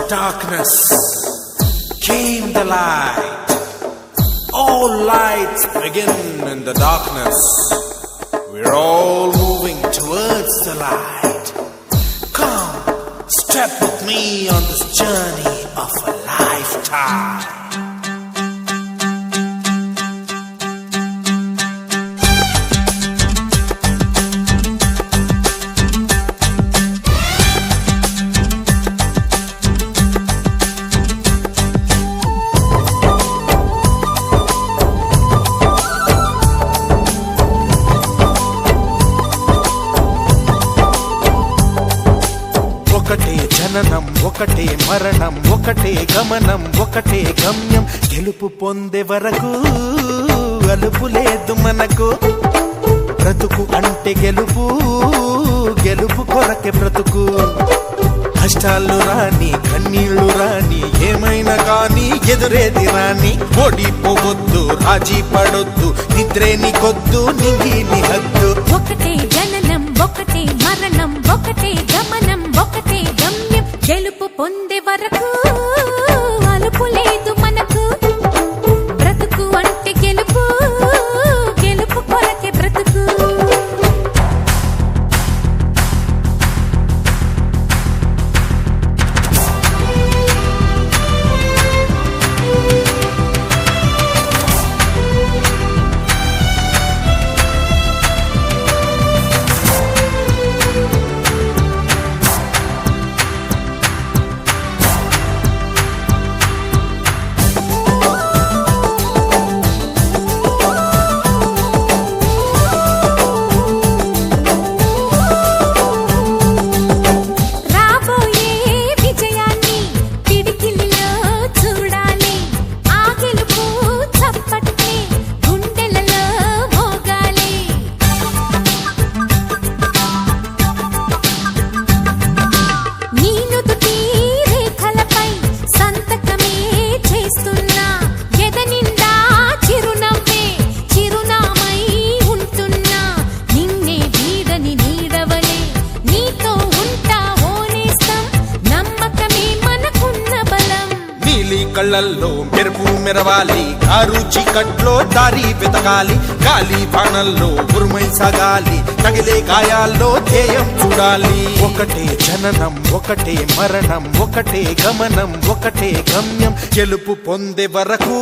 darkness came the light. All lights begin in the darkness. We're all moving towards the light. Come, step with me on this journey of a lifetime. ఒకటే జననం ఒకటే మరణం ఒకటే గమనం ఒకటే గమ్యం గెలుపు పొందే వరకు అలుపు లేదు మనకు బ్రతుకు అంటే గెలుపు గెలుపు కొరకే బ్రతుకు కష్టాలు రాని కన్నీళ్లు రాని ఏమైనా కానీ ఎదురేది రాని ఓడిపోవద్దు రాజీ పడొద్దు నిద్రే నీకొద్దు నింగి నీ హద్దు ఒకటే జననం ఒకటే మరణం ఒకటే గమనం ఒకటే గమ్యం గెలుపు పొందే వరకు అలుపు లేదు మనకు బ్రతుకు అంటే గెలుపు గెలుపు కొరకే బ్రతుకు కళ్ళల్లో మెరుపు మెరవాలి కారు చీకట్లో దారి వెతకాలి గాలి బాణల్లో ఉరుమై సాగాలి తగిలే గాయాల్లో ధ్యేయం చూడాలి ఒకటే జననం ఒకటే మరణం ఒకటే గమనం ఒకటే గమ్యం గెలుపు పొందే వరకు